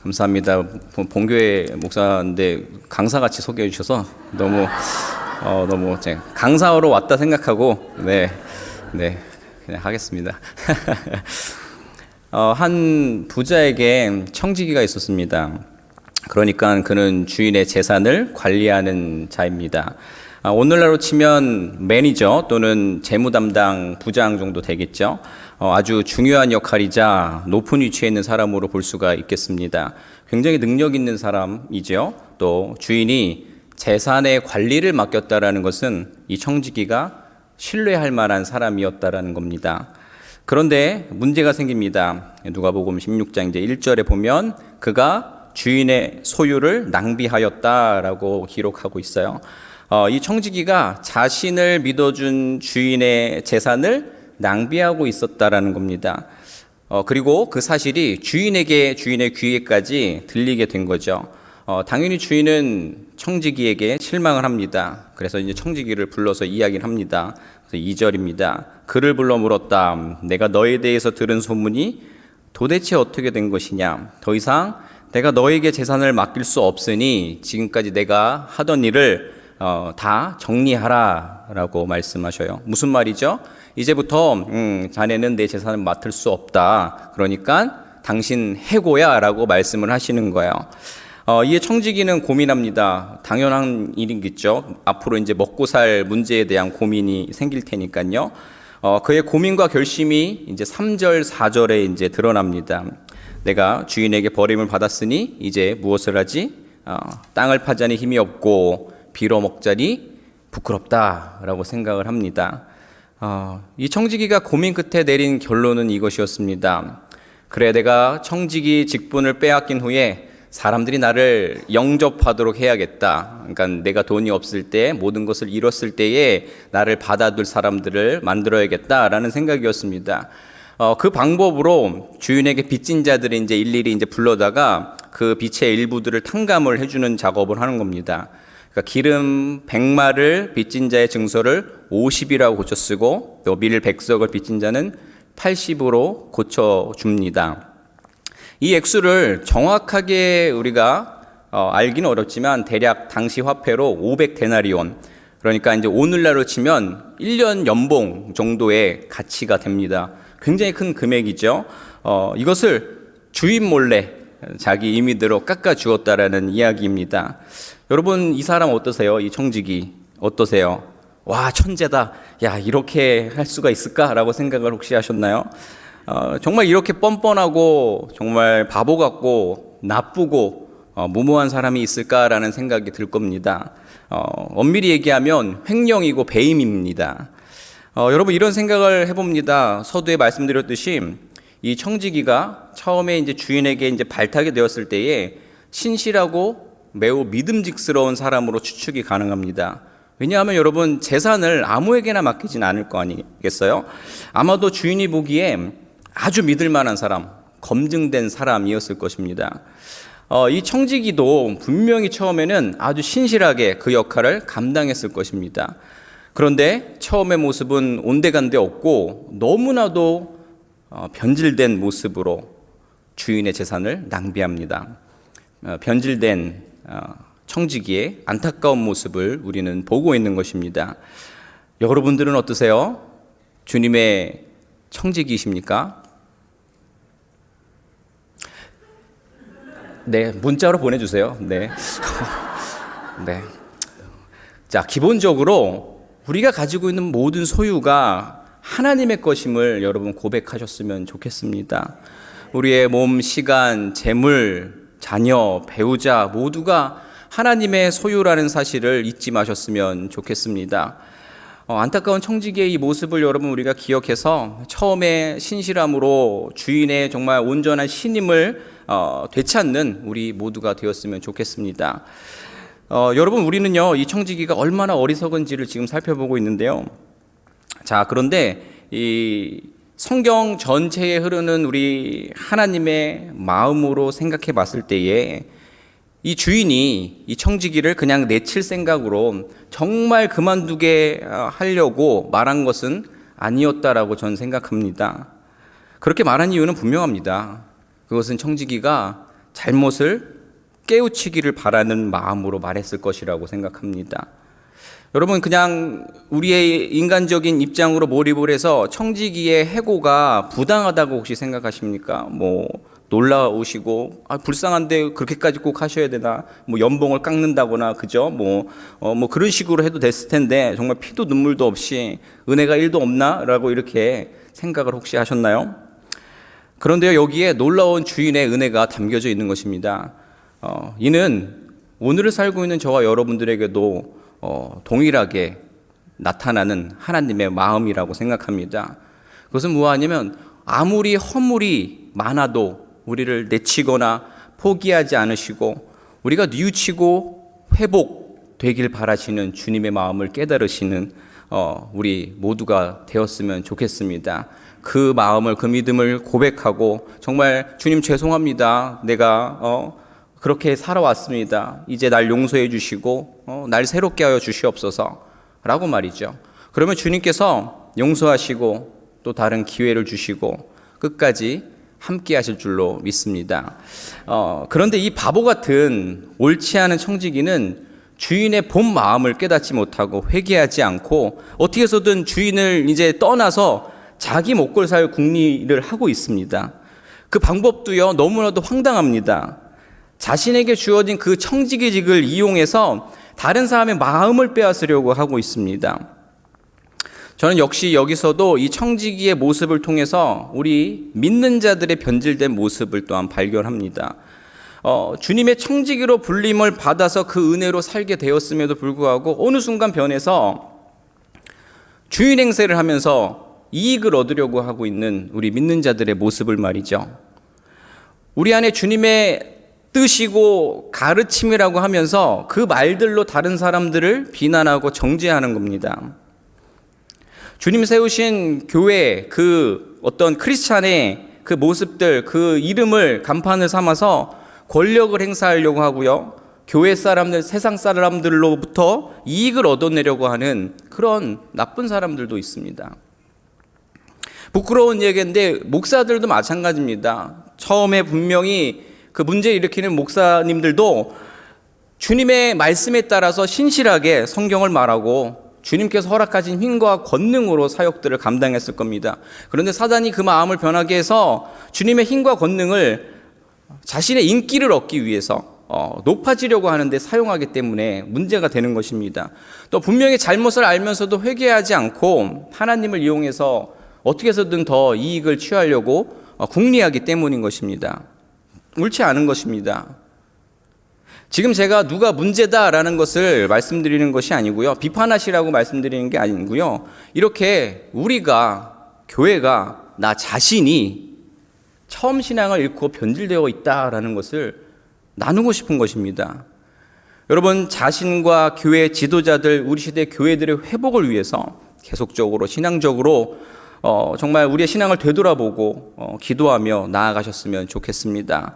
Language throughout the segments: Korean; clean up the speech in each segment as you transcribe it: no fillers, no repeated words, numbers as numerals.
감사합니다. 본교회 목사인데 강사같이 소개해 주셔서 너무 강사로 왔다 생각하고 그냥 하겠습니다. 한 부자에게 청지기가 있었습니다. 그러니까 그는 주인의 재산을 관리하는 자입니다. 오늘날로 치면 매니저 또는 재무 담당 부장 정도 되겠죠. 아주 중요한 역할이자 높은 위치에 있는 사람으로 볼 수가 있겠습니다. 굉장히 능력 있는 사람이죠. 또 주인이 재산의 관리를 맡겼다라는 것은 이 청지기가 신뢰할 만한 사람이었다라는 겁니다. 그런데 문제가 생깁니다. 누가복음 16장 이제 1절에 보면 그가 주인의 소유를 낭비하였다라고 기록하고 있어요. 이 청지기가 자신을 믿어준 주인의 재산을 낭비하고 있었다라는 겁니다. 그리고 그 사실이 주인의 귀에까지 들리게 된 거죠. 당연히 주인은 청지기에게 실망을 합니다. 그래서 이제 청지기를 불러서 이야기를 합니다. 그래서 2절입니다. 그를 불러 물었다. 내가 너에 대해서 들은 소문이 도대체 어떻게 된 것이냐? 더 이상 내가 너에게 재산을 맡길 수 없으니 지금까지 내가 하던 일을 다 정리하라 라고 말씀하셔요. 무슨 말이죠? 이제부터 자네는 내 재산을 맡을 수 없다. 그러니까 당신 해고야 라고 말씀을 하시는 거예요. 이에 청지기는 고민합니다. 당연한 일이겠죠. 앞으로 이제 먹고 살 문제에 대한 고민이 생길 테니까요. 그의 고민과 결심이 이제 3절, 4절에 이제 드러납니다. 내가 주인에게 버림을 받았으니 이제 무엇을 하지? 땅을 파자니 힘이 없고 빌어먹자니 부끄럽다라고 생각을 합니다. 이 청지기가 고민 끝에 내린 결론은 이것이었습니다. 그래, 내가 청지기 직분을 빼앗긴 후에 사람들이 나를 영접하도록 해야겠다. 그러니까 내가 돈이 없을 때, 모든 것을 잃었을 때에 나를 받아둘 사람들을 만들어야겠다라는 생각이었습니다. 그 방법으로 주인에게 빚진 자들을 이제 일일이 이제 불러다가 그 빚의 일부들을 탕감을 해주는 작업을 하는 겁니다. 그러니까 기름 100마를 빚진 자의 증서를 50이라고 고쳐 쓰고 또 밀 100석을 빚진 자는 80으로 고쳐 줍니다. 이 액수를 정확하게 우리가 알기는 어렵지만 대략 당시 화폐로 500데나리온, 그러니까 이제 오늘날로 치면 1년 연봉 정도의 가치가 됩니다. 굉장히 큰 금액이죠. 이것을 주인 몰래 자기 임의대로 깎아 주었다라는 이야기입니다. 여러분, 이 사람 어떠세요? 이 청지기 어떠세요? 와, 천재다. 야, 이렇게 할 수가 있을까라고 생각을 혹시 하셨나요? 정말 이렇게 뻔뻔하고 정말 바보 같고 나쁘고 무모한 사람이 있을까라는 생각이 들 겁니다. 엄밀히 얘기하면 횡령이고 배임입니다. 여러분, 이런 생각을 해봅니다. 서두에 말씀드렸듯이 이 청지기가 처음에 이제 주인에게 이제 발탁이 되었을 때에 신실하고 매우 믿음직스러운 사람으로 추측이 가능합니다. 왜냐하면 여러분, 재산을 아무에게나 맡기진 않을 거 아니겠어요? 아마도 주인이 보기에 아주 믿을 만한 사람, 검증된 사람이었을 것입니다. 이 청지기도 분명히 처음에는 아주 신실하게 그 역할을 감당했을 것입니다. 그런데 처음의 모습은 온데간데 없고 너무나도 변질된 모습으로 주인의 재산을 낭비합니다. 변질된 청지기의 안타까운 모습을 우리는 보고 있는 것입니다. 여러분들은 어떠세요? 주님의 청지기이십니까? 네, 문자로 보내주세요. 네. 네. 자, 기본적으로 우리가 가지고 있는 모든 소유가 하나님의 것임을 여러분 고백하셨으면 좋겠습니다. 우리의 몸, 시간, 재물, 자녀, 배우자 모두가 하나님의 소유라는 사실을 잊지 마셨으면 좋겠습니다. 안타까운 청지기의 이 모습을 여러분 우리가 기억해서 처음에 신실함으로 주인의 정말 온전한 신임을 되찾는 우리 모두가 되었으면 좋겠습니다. 여러분, 우리는요 이 청지기가 얼마나 어리석은지를 지금 살펴보고 있는데요. 자, 그런데 이 성경 전체에 흐르는 우리 하나님의 마음으로 생각해 봤을 때에 이 주인이 이 청지기를 그냥 내칠 생각으로 정말 그만두게 하려고 말한 것은 아니었다라고 저는 생각합니다. 그렇게 말한 이유는 분명합니다. 그것은 청지기가 잘못을 깨우치기를 바라는 마음으로 말했을 것이라고 생각합니다. 여러분, 그냥 우리의 인간적인 입장으로 몰입을 해서 청지기의 해고가 부당하다고 혹시 생각하십니까? 놀라우시고, 불쌍한데 그렇게까지 꼭 하셔야 되나? 연봉을 깎는다거나, 그죠? 그런 식으로 해도 됐을 텐데, 정말 피도 눈물도 없이 은혜가 1도 없나? 라고 이렇게 생각을 혹시 하셨나요? 그런데요, 여기에 놀라운 주인의 은혜가 담겨져 있는 것입니다. 이는 오늘을 살고 있는 저와 여러분들에게도 동일하게 나타나는 하나님의 마음이라고 생각합니다. 그것은 무엇이냐면 아무리 허물이 많아도 우리를 내치거나 포기하지 않으시고 우리가 뉘우치고 회복되길 바라시는 주님의 마음을 깨달으시는 우리 모두가 되었으면 좋겠습니다. 그 마음을, 그 믿음을 고백하고 정말 주님 죄송합니다. 내가 그렇게 살아왔습니다. 이제 날 용서해 주시고 날 새롭게 하여 주시옵소서 라고 말이죠. 그러면 주님께서 용서하시고 또 다른 기회를 주시고 끝까지 함께 하실 줄로 믿습니다. 그런데 이 바보 같은 옳지 않은 청지기는 주인의 본 마음을 깨닫지 못하고 회개하지 않고 어떻게 해서든 주인을 이제 떠나서 자기 먹고 살 궁리를 하고 있습니다. 그 방법도요, 너무나도 황당합니다. 자신에게 주어진 그 청지기직을 이용해서 다른 사람의 마음을 빼앗으려고 하고 있습니다. 저는 역시 여기서도 이 청지기의 모습을 통해서 우리 믿는 자들의 변질된 모습을 또한 발견합니다. 주님의 청지기로 불림을 받아서 그 은혜로 살게 되었음에도 불구하고 어느 순간 변해서 주인 행세를 하면서 이익을 얻으려고 하고 있는 우리 믿는 자들의 모습을 말이죠. 우리 안에 주님의 뜻이고 가르침이라고 하면서 그 말들로 다른 사람들을 비난하고 정죄하는 겁니다. 주님 세우신 교회, 그 어떤 크리스찬의 그 모습들, 그 이름을 간판을 삼아서 권력을 행사하려고 하고요. 교회 사람들, 세상 사람들로부터 이익을 얻어내려고 하는 그런 나쁜 사람들도 있습니다. 부끄러운 얘기인데 목사들도 마찬가지입니다. 처음에 분명히 그 문제를 일으키는 목사님들도 주님의 말씀에 따라서 신실하게 성경을 말하고 주님께서 허락하신 힘과 권능으로 사역들을 감당했을 겁니다. 그런데 사단이 그 마음을 변하게 해서 주님의 힘과 권능을 자신의 인기를 얻기 위해서 높아지려고 하는데 사용하기 때문에 문제가 되는 것입니다. 또 분명히 잘못을 알면서도 회개하지 않고 하나님을 이용해서 어떻게 해서든 더 이익을 취하려고 궁리하기 때문인 것입니다. 옳지 않은 것입니다. 지금 제가 누가 문제다라는 것을 말씀드리는 것이 아니고요. 비판하시라고 말씀드리는 게 아니고요. 이렇게 우리가, 교회가, 나 자신이 처음 신앙을 잃고 변질되어 있다라는 것을 나누고 싶은 것입니다. 여러분, 자신과 교회 지도자들, 우리 시대 교회들의 회복을 위해서 계속적으로 신앙적으로 정말 우리의 신앙을 되돌아보고 기도하며 나아가셨으면 좋겠습니다.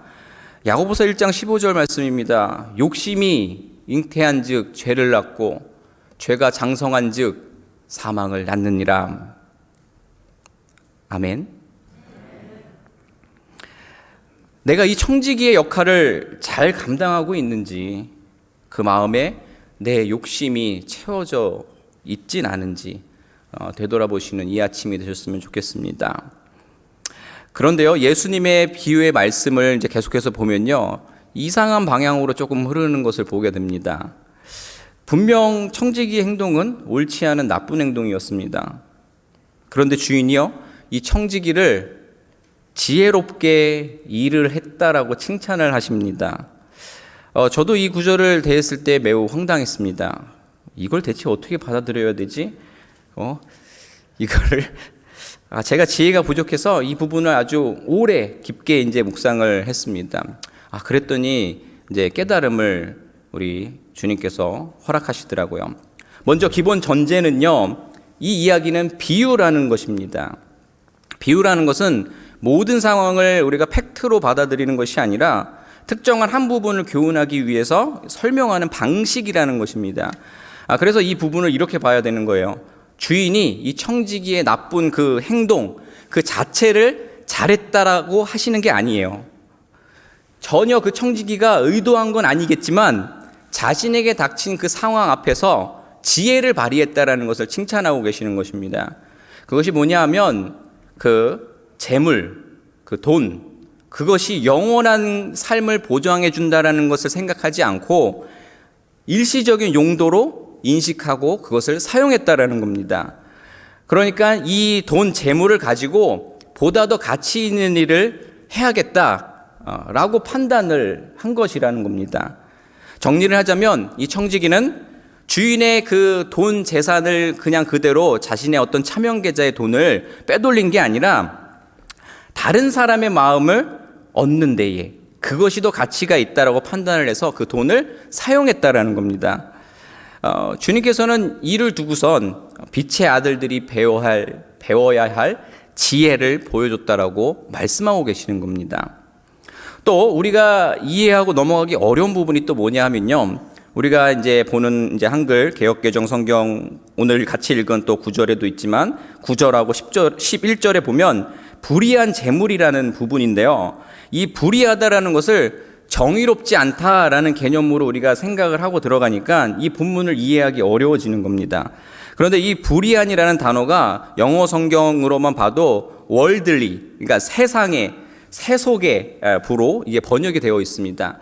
야고보서 1장 15절 말씀입니다. 욕심이 잉태한 즉 죄를 낳고 죄가 장성한 즉 사망을 낳느니라. 아멘. 내가 이 청지기의 역할을 잘 감당하고 있는지, 그 마음에 내 욕심이 채워져 있진 않은지 되돌아보시는 이 아침이 되셨으면 좋겠습니다. 그런데요, 예수님의 비유의 말씀을 이제 계속해서 보면요, 이상한 방향으로 조금 흐르는 것을 보게 됩니다. 분명 청지기의 행동은 옳지 않은 나쁜 행동이었습니다. 그런데 주인이요, 이 청지기를 지혜롭게 일을 했다라고 칭찬을 하십니다. 저도 이 구절을 대했을 때 매우 황당했습니다. 이걸 대체 어떻게 받아들여야 되지? 이거를 제가 지혜가 부족해서 이 부분을 아주 오래 깊게 이제 묵상을 했습니다. 그랬더니 이제 깨달음을 우리 주님께서 허락하시더라고요. 먼저 기본 전제는요, 이 이야기는 비유라는 것입니다. 비유라는 것은 모든 상황을 우리가 팩트로 받아들이는 것이 아니라 특정한 한 부분을 교훈하기 위해서 설명하는 방식이라는 것입니다. 그래서 이 부분을 이렇게 봐야 되는 거예요. 주인이 이 청지기의 나쁜 그 행동, 그 자체를 잘했다라고 하시는 게 아니에요. 전혀 그 청지기가 의도한 건 아니겠지만 자신에게 닥친 그 상황 앞에서 지혜를 발휘했다라는 것을 칭찬하고 계시는 것입니다. 그것이 뭐냐 하면 그 재물, 그 돈, 그것이 영원한 삶을 보장해 준다라는 것을 생각하지 않고 일시적인 용도로 인식하고 그것을 사용했다라는 겁니다. 그러니까 이 돈, 재물을 가지고 보다 더 가치 있는 일을 해야겠다라고 판단을 한 것이라는 겁니다. 정리를 하자면 이 청지기는 주인의 그 돈 재산을 그냥 그대로 자신의 어떤 차명계좌의 돈을 빼돌린 게 아니라 다른 사람의 마음을 얻는 데에 그것이 더 가치가 있다라고 판단을 해서 그 돈을 사용했다라는 겁니다. 주님께서는 이를 두고선 빛의 아들들이 배워야 할 지혜를 보여줬다라고 말씀하고 계시는 겁니다. 또 우리가 이해하고 넘어가기 어려운 부분이 또 뭐냐 하면요. 우리가 이제 보는 이제 한글 개역개정 성경 오늘 같이 읽은 또 9절에도 있지만 9절하고 10절, 11절에 보면 불의한 재물이라는 부분인데요. 이 불의하다라는 것을 정의롭지 않다라는 개념으로 우리가 생각을 하고 들어가니까 이 본문을 이해하기 어려워지는 겁니다. 그런데 이 불의한이라는 단어가 영어 성경으로만 봐도 월들리, 그러니까 세속의 부로 이게 번역이 되어 있습니다.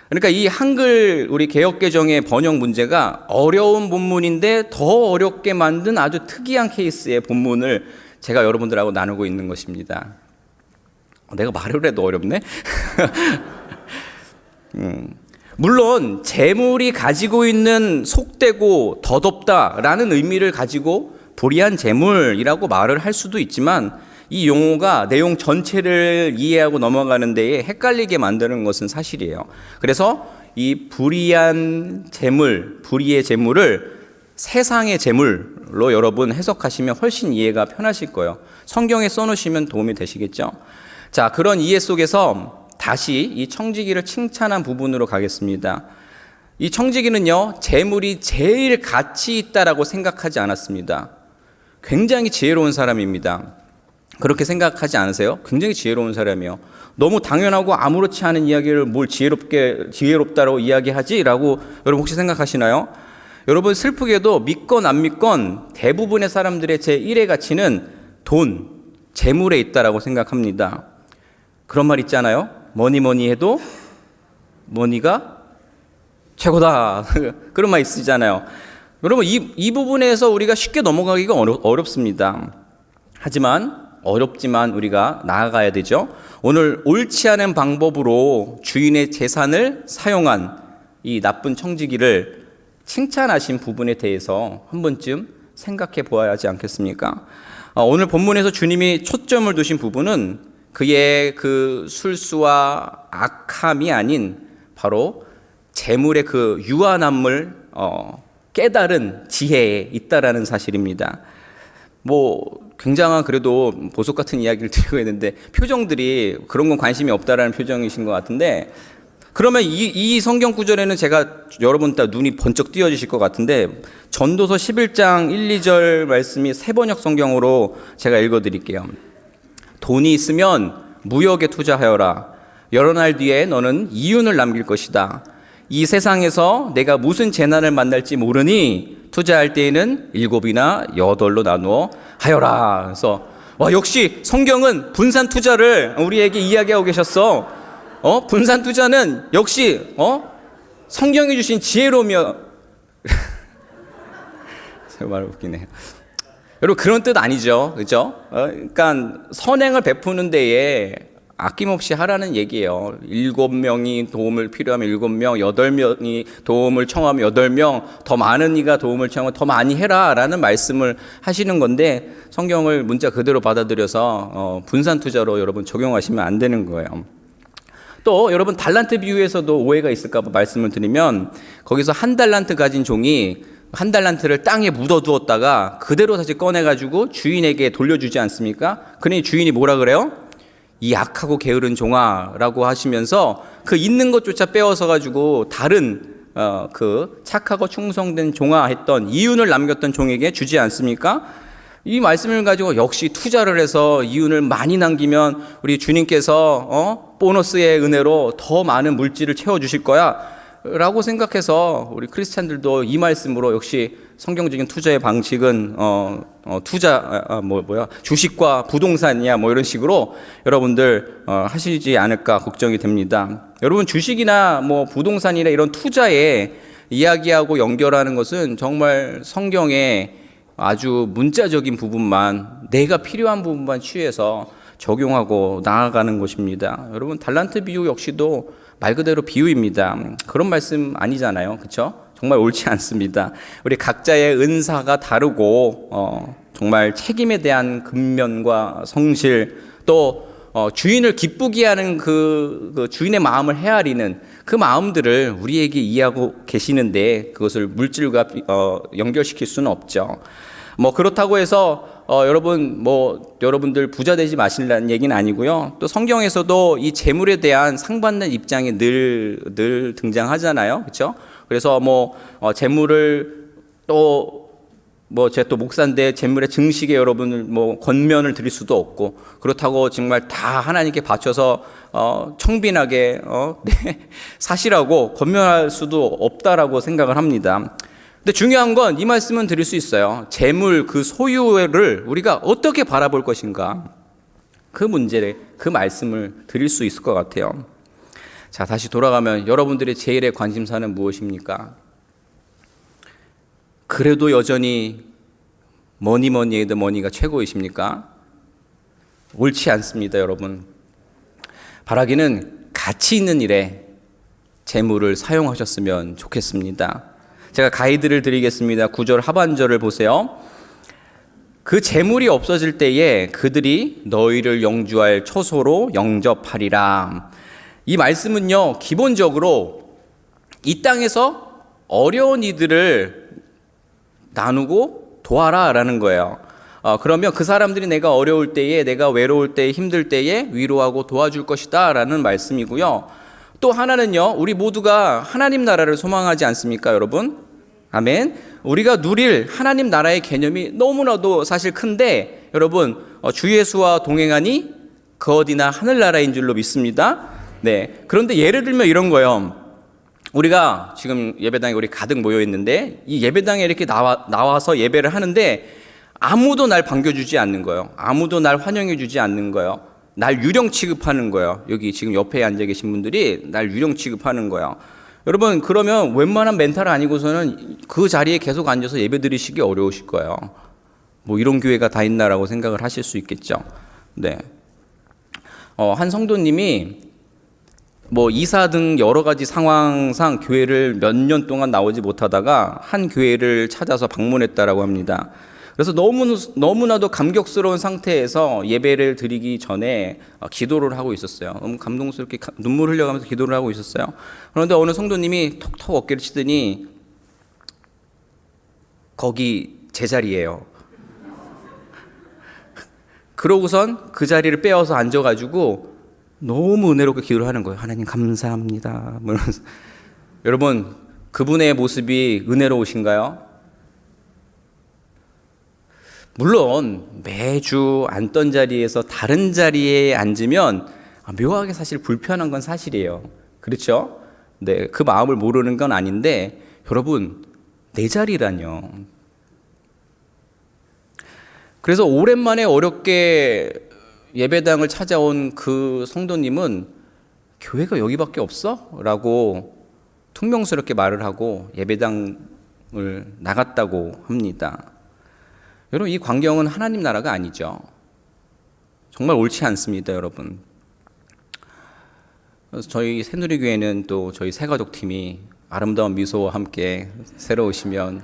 그러니까 이 한글 우리 개역개정의 번역 문제가 어려운 본문인데 더 어렵게 만든 아주 특이한 케이스의 본문을 제가 여러분들하고 나누고 있는 것입니다. 내가 말을 해도 어렵네? 물론 재물이 가지고 있는 속되고 더덥다라는 의미를 가지고 불의한 재물이라고 말을 할 수도 있지만 이 용어가 내용 전체를 이해하고 넘어가는 데에 헷갈리게 만드는 것은 사실이에요. 그래서 이 불의한 재물, 불의의 재물을 세상의 재물로 여러분 해석하시면 훨씬 이해가 편하실 거예요. 성경에 써놓으시면 도움이 되시겠죠. 자, 그런 이해 속에서 다시 이 청지기를 칭찬한 부분으로 가겠습니다. 이 청지기는요, 재물이 제일 가치 있다라고 생각하지 않았습니다. 굉장히 지혜로운 사람입니다. 그렇게 생각하지 않으세요? 굉장히 지혜로운 사람이에요. 너무 당연하고 아무렇지 않은 이야기를 뭘 지혜롭다고 이야기하지라고 여러분 혹시 생각하시나요? 여러분 슬프게도 믿건 안 믿건 대부분의 사람들의 제1의 가치는 돈, 재물에 있다라고 생각합니다. 그런 말 있잖아요. 뭐니 해도 머니가 최고다. 그런 말 있으잖아요. 여러분 이 부분에서 우리가 쉽게 넘어가기가 어렵습니다. 하지만 어렵지만 우리가 나아가야 되죠. 오늘 옳지 않은 방법으로 주인의 재산을 사용한 이 나쁜 청지기를 칭찬하신 부분에 대해서 한 번쯤 생각해 보아야 하지 않겠습니까? 오늘 본문에서 주님이 초점을 두신 부분은 그의 그 술수와 악함이 아닌 바로 재물의 그 유한함을 깨달은 지혜에 있다라는 사실입니다. 굉장한 그래도 보석 같은 이야기를 드리고 있는데 표정들이 그런 건 관심이 없다라는 표정이신 것 같은데, 그러면 이 성경 구절에는 제가 여러분 다 눈이 번쩍 띄어지실 것 같은데 전도서 11장 1, 2절 말씀이 세번역 성경으로 제가 읽어드릴게요. 돈이 있으면 무역에 투자하여라. 여러 날 뒤에 너는 이윤을 남길 것이다. 이 세상에서 내가 무슨 재난을 만날지 모르니 투자할 때에는 7이나 8로 나누어 하여라. 그래서 역시 성경은 분산 투자를 우리에게 이야기하고 계셨어. 분산 투자는 역시 성경이 주신 지혜로우며 말 웃기네. 여러분 그런 뜻 아니죠, 그죠? 그러니까 선행을 베푸는 데에 아낌없이 하라는 얘기예요. 7명이 도움을 필요하면 7명, 8명이 도움을 청하면 8명, 더 많은 이가 도움을 청하면 더 많이 해라라는 말씀을 하시는 건데 성경을 문자 그대로 받아들여서 분산 투자로 여러분 적용하시면 안 되는 거예요. 또 여러분 달란트 비유에서도 오해가 있을까 봐 말씀을 드리면 거기서 한 달란트 가진 종이 한 달란트를 땅에 묻어두었다가 그대로 다시 꺼내가지고 주인에게 돌려주지 않습니까? 그러니 주인이 뭐라 그래요? 이 악하고 게으른 종아라고 하시면서 그 있는 것조차 빼앗아 가지고 다른 그 착하고 충성된 종아 했던 이윤을 남겼던 종에게 주지 않습니까? 이 말씀을 가지고 역시 투자를 해서 이윤을 많이 남기면 우리 주님께서 보너스의 은혜로 더 많은 물질을 채워주실 거야 라고 생각해서 우리 크리스찬들도 이 말씀으로 역시 성경적인 투자의 방식은 주식과 부동산이야 뭐 이런 식으로 여러분들 하시지 않을까 걱정이 됩니다. 여러분 주식이나 뭐 부동산이나 이런 투자에 이야기하고 연결하는 것은 정말 성경에 아주 문자적인 부분만, 내가 필요한 부분만 취해서 적용하고 나아가는 것입니다. 여러분 달란트 비유 역시도 말 그대로 비유입니다. 그런 말씀 아니잖아요, 그렇죠? 정말 옳지 않습니다. 우리 각자의 은사가 다르고 정말 책임에 대한 근면과 성실, 또 주인을 기쁘게 하는 그 주인의 마음을 헤아리는 그 마음들을 우리에게 이해하고 계시는데 그것을 물질과 연결시킬 수는 없죠. 뭐 그렇다고 해서 여러분들 부자 되지 마시라는 얘기는 아니고요. 또 성경에서도 이 재물에 대한 상받는 입장이 늘 등장하잖아요, 그렇죠? 그래서 재물을 제가 또 목사인데 재물의 증식에 여러분을 권면을 드릴 수도 없고, 그렇다고 정말 다 하나님께 바쳐서 청빈하게 사시라고 권면할 수도 없다라고 생각을 합니다. 근데 중요한 건 이 말씀은 드릴 수 있어요. 재물 그 소유를 우리가 어떻게 바라볼 것인가, 그 문제를, 그 말씀을 드릴 수 있을 것 같아요. 자, 다시 돌아가면 여러분들의 제일의 관심사는 무엇입니까? 그래도 여전히 뭐니 해도 머니가 최고이십니까? 옳지 않습니다, 여러분. 바라기는 가치 있는 일에 재물을 사용하셨으면 좋겠습니다. 제가 가이드를 드리겠습니다. 9절 하반절을 보세요. 그 재물이 없어질 때에 그들이 너희를 영주할 처소로 영접하리라. 이 말씀은요, 기본적으로 이 땅에서 어려운 이들을 나누고 도와라 라는 거예요. 그러면 그 사람들이 내가 어려울 때에, 내가 외로울 때에, 힘들 때에 위로하고 도와줄 것이다 라는 말씀이고요. 또 하나는요, 우리 모두가 하나님 나라를 소망하지 않습니까, 여러분? 아멘. 우리가 누릴 하나님 나라의 개념이 너무나도 사실 큰데, 여러분 주 예수와 동행하니 그 어디나 하늘나라인 줄로 믿습니다. 네. 그런데 예를 들면 이런 거예요. 우리가 지금 예배당에 우리 가득 모여 있는데, 이 예배당에 이렇게 나와서 예배를 하는데 아무도 날 반겨주지 않는 거예요. 아무도 날 환영해주지 않는 거예요. 날 유령 취급하는 거예요. 여기 지금 옆에 앉아 계신 분들이 날 유령 취급하는 거예요. 여러분, 그러면 웬만한 멘탈 아니고서는 그 자리에 계속 앉아서 예배 드리시기 어려우실 거예요. 뭐 이런 교회가 다 있나라고 생각을 하실 수 있겠죠. 네. 한 성도님이 이사 등 여러 가지 상황상 교회를 몇 년 동안 나오지 못하다가 한 교회를 찾아서 방문했다라고 합니다. 그래서 너무나도 감격스러운 상태에서 예배를 드리기 전에 기도를 하고 있었어요. 너무 감동스럽게 눈물 흘려가면서 기도를 하고 있었어요. 그런데 어느 성도님이 톡톡 어깨를 치더니 거기 제 자리예요. 그러고선 그 자리를 빼어서 앉아가지고 너무 은혜롭게 기도를 하는 거예요. 하나님 감사합니다. 여러분, 그분의 모습이 은혜로우신가요? 물론 매주 앉던 자리에서 다른 자리에 앉으면 묘하게 사실 불편한 건 사실이에요. 그렇죠? 네, 그 마음을 모르는 건 아닌데, 여러분, 내 자리라뇨. 그래서 오랜만에 어렵게 예배당을 찾아온 그 성도님은 교회가 여기밖에 없어? 라고 퉁명스럽게 말을 하고 예배당을 나갔다고 합니다. 여러분, 이 광경은 하나님 나라가 아니죠. 정말 옳지 않습니다, 여러분. 그래서 저희 새누리교회는 또 저희 새가족팀이 아름다운 미소와 함께 새로 오시면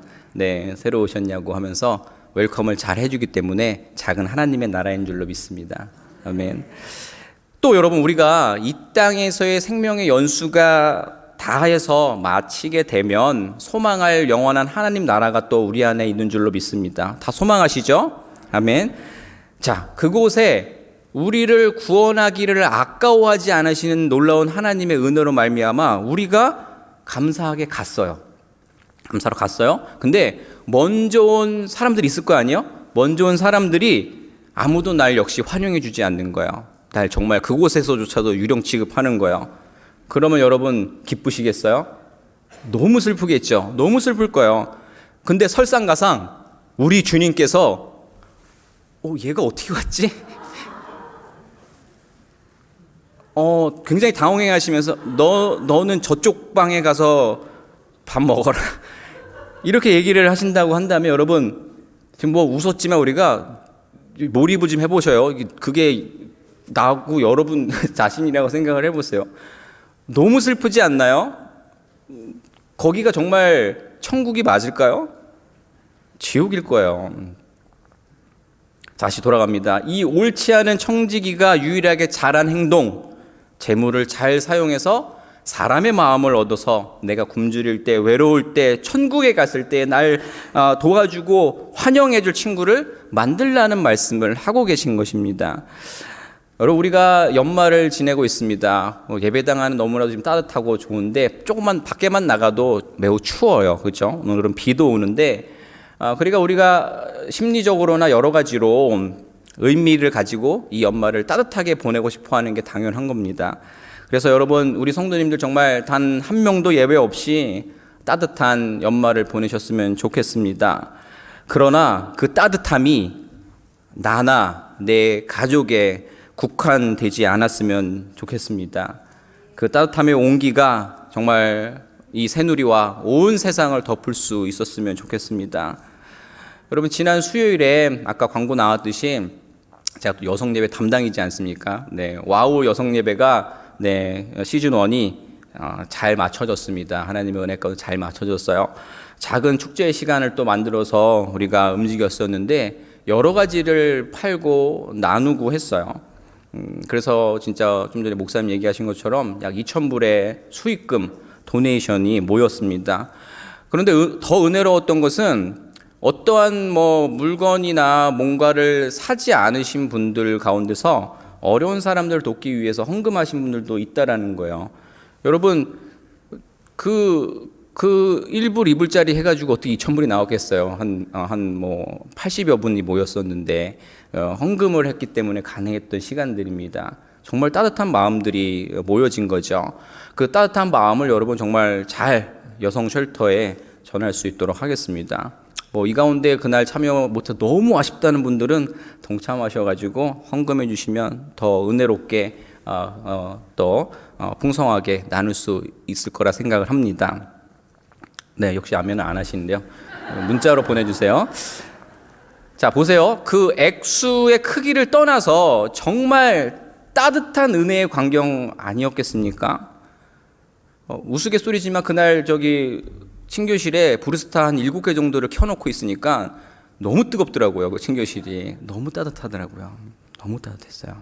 새로 오셨냐고 하면서 웰컴을 잘 해주기 때문에 작은 하나님의 나라인 줄로 믿습니다. 아멘. 또 여러분, 우리가 이 땅에서의 생명의 연수가 다해서 마치게 되면 소망할 영원한 하나님 나라가 또 우리 안에 있는 줄로 믿습니다. 다 소망하시죠? 아멘. 자, 그곳에 우리를 구원하기를 아까워하지 않으시는 놀라운 하나님의 은혜로 말미암아 우리가 감사하게 갔어요. 감사로 갔어요. 근데 먼저 온 사람들이 있을 거 아니에요? 먼저 온 사람들이 아무도 날 역시 환영해 주지 않는 거예요. 날 정말 그곳에서조차도 유령 취급하는 거예요. 그러면 여러분 기쁘시겠어요? 너무 슬프겠죠. 너무 슬플 거예요. 근데 설상가상 우리 주님께서 얘가 어떻게 왔지? 굉장히 당황해 하시면서 너는 저쪽 방에 가서 밥 먹어라. 이렇게 얘기를 하신다고 한다면 여러분 지금 뭐 웃었지만 우리가 몰입을 좀 해보셔요. 그게 나하고 여러분 자신이라고 생각을 해보세요. 너무 슬프지 않나요? 거기가 정말 천국이 맞을까요? 지옥일 거예요. 다시 돌아갑니다. 이 옳지 않은 청지기가 유일하게 잘한 행동, 재물을 잘 사용해서 사람의 마음을 얻어서 내가 굶주릴 때, 외로울 때, 천국에 갔을 때 날 도와주고 환영해 줄 친구를 만들라는 말씀을 하고 계신 것입니다. 여러분, 우리가 연말을 지내고 있습니다. 예배당은 너무나도 지금 따뜻하고 좋은데 조금만 밖에만 나가도 매우 추워요. 그렇죠? 오늘은 비도 오는데 그러니까 우리가 심리적으로나 여러 가지로 의미를 가지고 이 연말을 따뜻하게 보내고 싶어 하는 게 당연한 겁니다. 그래서 여러분, 우리 성도님들 정말 단 한 명도 예외 없이 따뜻한 연말을 보내셨으면 좋겠습니다. 그러나 그 따뜻함이 나나 내 가족에 국한되지 않았으면 좋겠습니다. 그 따뜻함의 온기가 정말 이 새누리와 온 세상을 덮을 수 있었으면 좋겠습니다. 여러분, 지난 수요일에 아까 광고 나왔듯이 제가 또 여성 예배 담당이지 않습니까? 네, 와우 여성 예배가 시즌 1이 잘 맞춰졌습니다. 하나님의 은혜 가운데 잘 맞춰졌어요. 작은 축제의 시간을 또 만들어서 우리가 움직였었는데 여러 가지를 팔고 나누고 했어요. 그래서 진짜 좀 전에 목사님 얘기하신 것처럼 약 2,000불의 수익금 도네이션이 모였습니다. 그런데 더 은혜로웠던 것은 어떠한 물건이나 뭔가를 사지 않으신 분들 가운데서 어려운 사람들을 돕기 위해서 헌금하신 분들도 있다라는 거예요. 여러분, 그 1불, 2불짜리 해가지고 어떻게 2,000불이 나오겠어요? 한 80여 분이 모였었는데, 헌금을 했기 때문에 가능했던 시간들입니다. 정말 따뜻한 마음들이 모여진 거죠. 그 따뜻한 마음을 여러분 정말 잘 여성 쉘터에 전할 수 있도록 하겠습니다. 이 가운데 그날 참여 못해 너무 아쉽다는 분들은 동참하셔가지고 헌금해 주시면 더 은혜롭게 또 풍성하게 나눌 수 있을 거라 생각을 합니다. 네, 역시 아멘은 안 하시는데요. 문자로 보내주세요. 자, 보세요. 그 액수의 크기를 떠나서 정말 따뜻한 은혜의 광경 아니었겠습니까? 우스갯소리지만 그날 친교실에 브루스타 한 7개 정도를 켜놓고 있으니까 너무 뜨겁더라고요. 그 친교실이. 너무 따뜻하더라고요. 너무 따뜻했어요.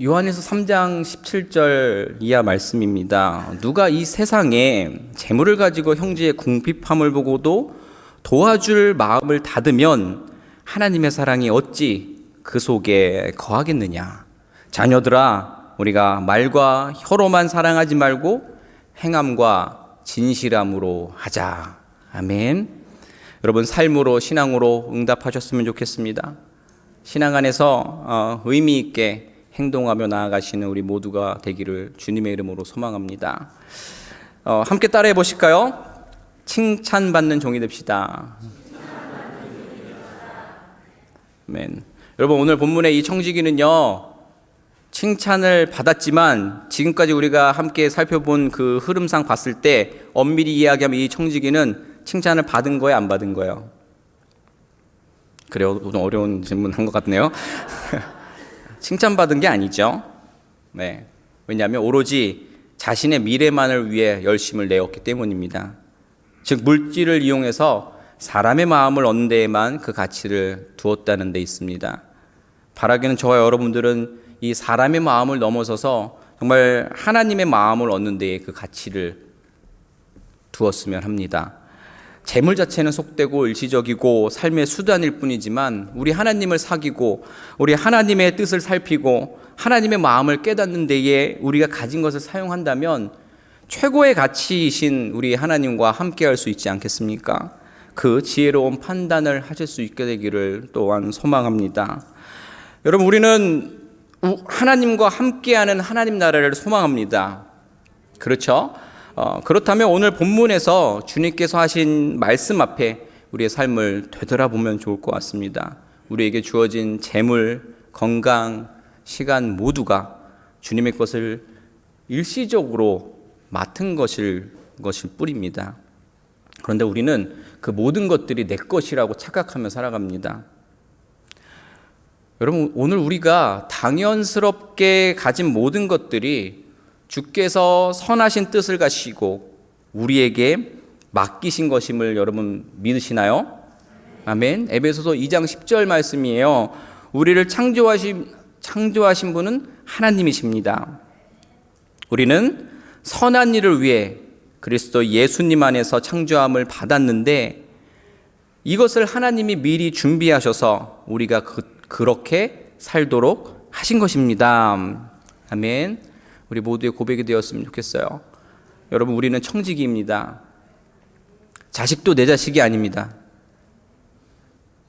요한에서 3장 17절 이하 말씀입니다. 누가 이 세상에 재물을 가지고 형제의 궁핍함을 보고도 도와줄 마음을 닫으면 하나님의 사랑이 어찌 그 속에 거하겠느냐. 자녀들아, 우리가 말과 혀로만 사랑하지 말고 행함과 진실함으로 하자. 아멘. 여러분, 삶으로 신앙으로 응답하셨으면 좋겠습니다. 신앙 안에서 의미 있게 행동하며 나아가시는 우리 모두가 되기를 주님의 이름으로 소망합니다. 함께 따라해 보실까요? 칭찬받는 종이 됩시다. 아멘. 여러분, 오늘 본문의 이 청지기는요, 칭찬을 받았지만 지금까지 우리가 함께 살펴본 그 흐름상 봤을 때 엄밀히 이야기하면 이 청지기는 칭찬을 받은 거예요, 안 받은 거예요? 그래요? 좀 어려운 질문 한 것 같네요. 칭찬받은 게 아니죠. 네. 왜냐하면 오로지 자신의 미래만을 위해 열심을 내었기 때문입니다. 즉, 물질을 이용해서 사람의 마음을 얻는 데에만 그 가치를 두었다는 데 있습니다. 바라기는 저와 여러분들은 이 사람의 마음을 넘어서서 정말 하나님의 마음을 얻는 데에 그 가치를 두었으면 합니다. 재물 자체는 속되고 일시적이고 삶의 수단일 뿐이지만 우리 하나님을 사귀고 우리 하나님의 뜻을 살피고 하나님의 마음을 깨닫는 데에 우리가 가진 것을 사용한다면 최고의 가치이신 우리 하나님과 함께할 수 있지 않겠습니까? 그 지혜로운 판단을 하실 수 있게 되기를 또한 소망합니다. 여러분, 우리는 하나님과 함께하는 하나님 나라를 소망합니다. 그렇죠? 그렇다면 오늘 본문에서 주님께서 하신 말씀 앞에 우리의 삶을 되돌아보면 좋을 것 같습니다. 우리에게 주어진 재물, 건강, 시간 모두가 주님의 것을 일시적으로 맡은 것일 뿐입니다. 그런데 우리는 그 모든 것들이 내 것이라고 착각하며 살아갑니다. 여러분, 오늘 우리가 당연스럽게 가진 모든 것들이 주께서 선하신 뜻을 가시고 우리에게 맡기신 것임을 여러분 믿으시나요? 아멘. 에베소서 2장 10절 말씀이에요. 우리를 창조하신 분은 하나님이십니다. 우리는 선한 일을 위해 그리스도 예수님 안에서 창조함을 받았는데 이것을 하나님이 미리 준비하셔서 우리가 그렇게 살도록 하신 것입니다. 아멘. 우리 모두의 고백이 되었으면 좋겠어요. 여러분, 우리는 청지기입니다. 자식도 내 자식이 아닙니다.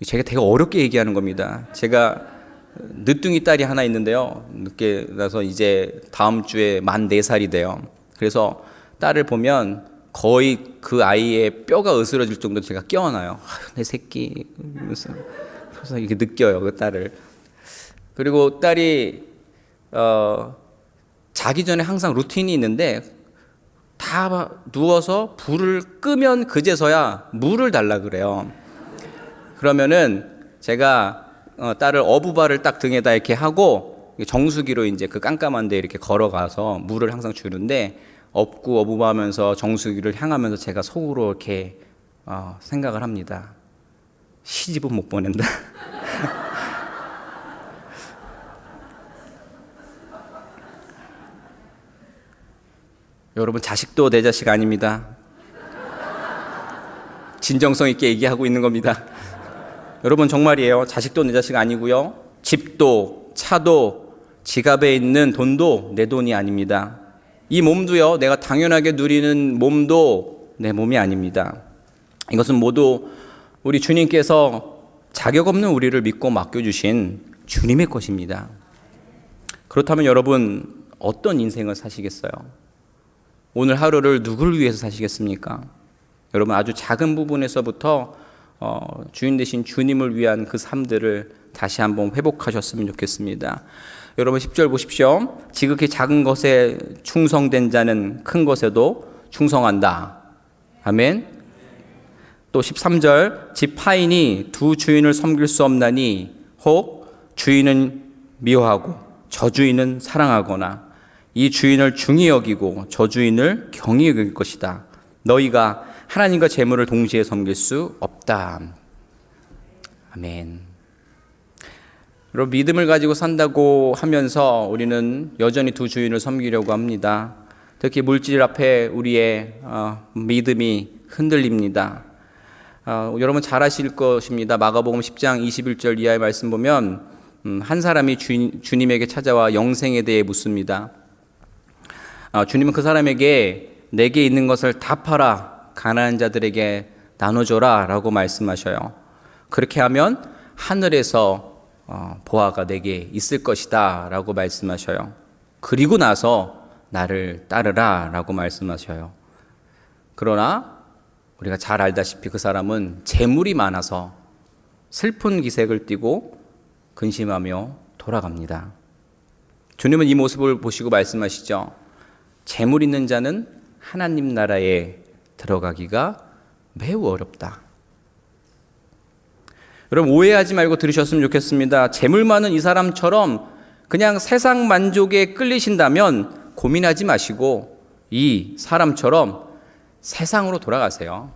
제가 되게 어렵게 얘기하는 겁니다. 제가 늦둥이 딸이 하나 있는데요. 늦게 나서 이제 다음 주에 만 4살이 돼요. 그래서 딸을 보면 거의 그 아이의 뼈가 으스러질 정도로 제가 껴안아요. 내 새끼. 그래서 이렇게 느껴요, 그 딸을. 그리고 딸이 자기 전에 항상 루틴이 있는데 다 누워서 불을 끄면 그제서야 물을 달라 그래요. 그러면은 제가 딸을 어부발을 딱 등에다 이렇게 하고 정수기로 이제 그 깜깜한 데 이렇게 걸어가서 물을 항상 주는데 업고 어부하면서 정수기를 향하면서 제가 속으로 이렇게 생각을 합니다. 시집은 못 보낸다. 여러분, 자식도 내 자식 아닙니다. 진정성 있게 얘기하고 있는 겁니다. 여러분, 정말이에요. 자식도 내 자식 아니고요. 집도 차도 지갑에 있는 돈도 내 돈이 아닙니다. 이 몸도요, 내가 당연하게 누리는 몸도 내 몸이 아닙니다. 이것은 모두 우리 주님께서 자격 없는 우리를 믿고 맡겨주신 주님의 것입니다. 그렇다면 여러분, 어떤 인생을 사시겠어요? 오늘 하루를 누구를 위해서 사시겠습니까? 여러분, 아주 작은 부분에서부터 주인 되신 주님을 위한 그 삶들을 다시 한번 회복하셨으면 좋겠습니다. 여러분, 10절 보십시오. 지극히 작은 것에 충성된 자는 큰 것에도 충성한다. 아멘. 또 13절, 집 파인이 두 주인을 섬길 수 없나니 혹 주인은 미워하고 저주인은 사랑하거나 이 주인을 중히 여기고 저 주인을 경히 여길 것이다. 너희가 하나님과 재물을 동시에 섬길 수 없다. 아멘. 여러분, 믿음을 가지고 산다고 하면서 우리는 여전히 두 주인을 섬기려고 합니다. 특히 물질 앞에 우리의 믿음이 흔들립니다. 여러분 잘 아실 것입니다. 마가복음 10장 21절 이하의 말씀 보면 한 사람이 주님에게 찾아와 영생에 대해 묻습니다. 주님은 그 사람에게 내게 있는 것을 다 팔아 가난한 자들에게 나눠줘라 라고 말씀하셔요. 그렇게 하면 하늘에서 보화가 내게 있을 것이다 라고 말씀하셔요. 그리고 나서 나를 따르라 라고 말씀하셔요. 그러나 우리가 잘 알다시피 그 사람은 재물이 많아서 슬픈 기색을 띠고 근심하며 돌아갑니다. 주님은 이 모습을 보시고 말씀하시죠. 재물 있는 자는 하나님 나라에 들어가기가 매우 어렵다. 여러분, 오해하지 말고 들으셨으면 좋겠습니다. 재물 많은 이 사람처럼 그냥 세상 만족에 끌리신다면 고민하지 마시고 이 사람처럼 세상으로 돌아가세요.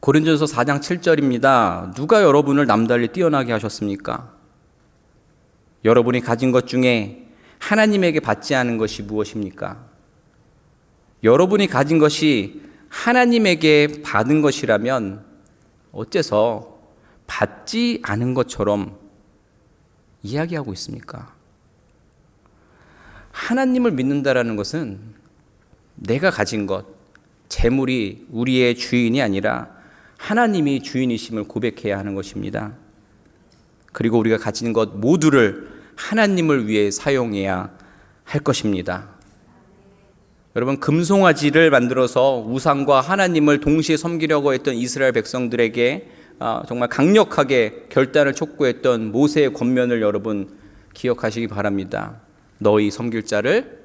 고린도전서 4장 7절입니다. 누가 여러분을 남달리 뛰어나게 하셨습니까? 여러분이 가진 것 중에 하나님에게 받지 않은 것이 무엇입니까? 여러분이 가진 것이 하나님에게 받은 것이라면 어째서 받지 않은 것처럼 이야기하고 있습니까? 하나님을 믿는다라는 것은 내가 가진 것, 재물이 우리의 주인이 아니라 하나님이 주인이심을 고백해야 하는 것입니다. 그리고 우리가 가진 것 모두를 하나님을 위해 사용해야 할 것입니다. 여러분, 금송아지를 만들어서 우상과 하나님을 동시에 섬기려고 했던 이스라엘 백성들에게 정말 강력하게 결단을 촉구했던 모세의 권면을 여러분 기억하시기 바랍니다. 너희 섬길 자를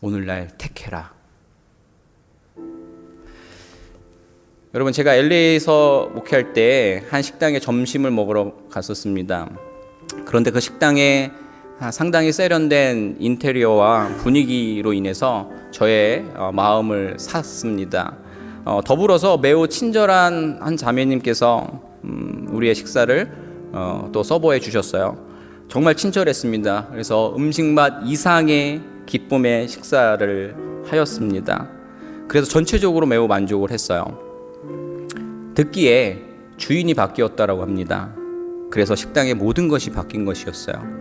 오늘날 택해라. 여러분, 제가 LA에서 목회할 때 한 식당에 점심을 먹으러 갔었습니다. 그런데 그 식당에 상당히 세련된 인테리어와 분위기로 인해서 저의 마음을 샀습니다. 더불어서 매우 친절한 한 자매님께서 우리의 식사를 또 서버해 주셨어요. 정말 친절했습니다. 그래서 음식 맛 이상의 기쁨의 식사를 하였습니다. 그래서 전체적으로 매우 만족을 했어요. 듣기에 주인이 바뀌었다라고 합니다. 그래서 식당의 모든 것이 바뀐 것이었어요.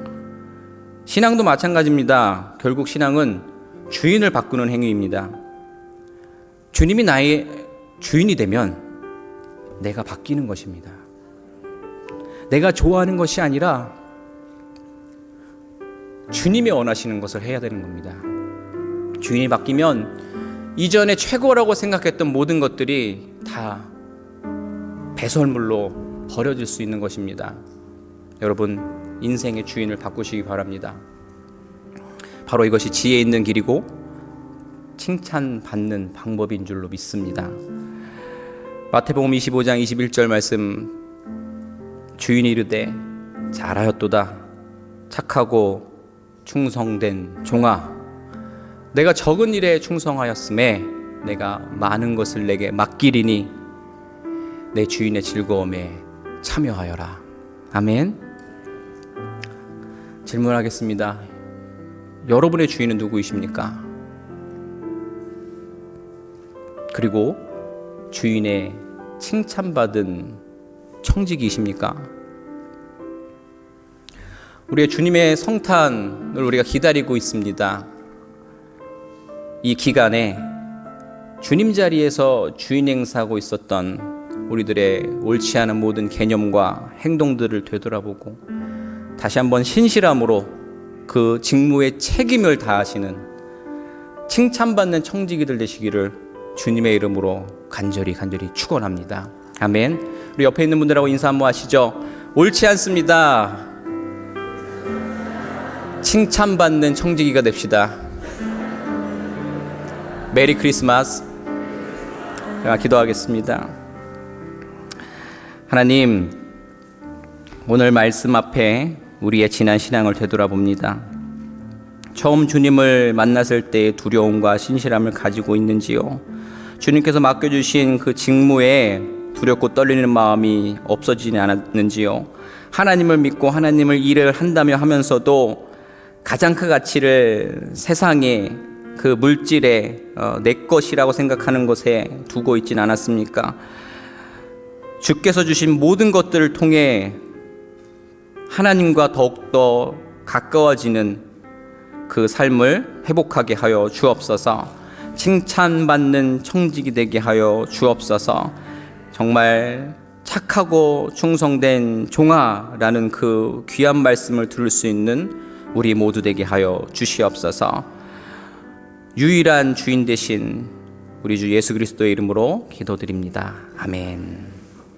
신앙도 마찬가지입니다. 결국 신앙은 주인을 바꾸는 행위입니다. 주님이 나의 주인이 되면 내가 바뀌는 것입니다. 내가 좋아하는 것이 아니라 주님이 원하시는 것을 해야 되는 겁니다. 주인이 바뀌면 이전에 최고라고 생각했던 모든 것들이 다 배설물로 버려질 수 있는 것입니다. 여러분, 인생의 주인을 바꾸시기 바랍니다. 바로 이것이 지혜 있는 길이고 칭찬받는 방법인 줄로 믿습니다. 마태복음 25장 21절 말씀, 주인이 이르되 잘하였도다 착하고 충성된 종아, 내가 적은 일에 충성하였음에 내가 많은 것을 내게 맡기리니 내 주인의 즐거움에 참여하여라. 아멘. 질문하겠습니다. 여러분의 주인은 누구이십니까? 그리고 주인의 칭찬받은 청지기이십니까? 우리의 주님의 성탄을 우리가 기다리고 있습니다. 이 기간에 주님 자리에서 주인 행사하고 있었던 우리들의 옳지 않은 모든 개념과 행동들을 되돌아보고 다시 한번 신실함으로 그 직무의 책임을 다하시는 칭찬받는 청지기들 되시기를 주님의 이름으로 간절히 축원합니다. 아멘. 우리 옆에 있는 분들하고 인사 한번 하시죠. 옳지 않습니다. 칭찬받는 청지기가 됩시다. 메리 크리스마스. 제가 기도하겠습니다. 하나님, 오늘 말씀 앞에 우리의 지난 신앙을 되돌아봅니다. 처음 주님을 만났을 때의 두려움과 신실함을 가지고 있는지요? 주님께서 맡겨주신 그 직무에 두렵고 떨리는 마음이 없어지지 않았는지요? 하나님을 믿고 하나님을 일을 한다며 하면서도 가장 큰 가치를 세상에 그 물질에 내 것이라고 생각하는 것에 두고 있진 않았습니까? 주께서 주신 모든 것들을 통해 하나님과 더욱더 가까워지는 그 삶을 회복하게 하여 주옵소서. 칭찬받는 청지기 되게 하여 주옵소서. 정말 착하고 충성된 종아라는 그 귀한 말씀을 들을 수 있는 우리 모두 되게 하여 주시옵소서. 유일한 주인 되신 우리 주 예수 그리스도의 이름으로 기도드립니다. 아멘.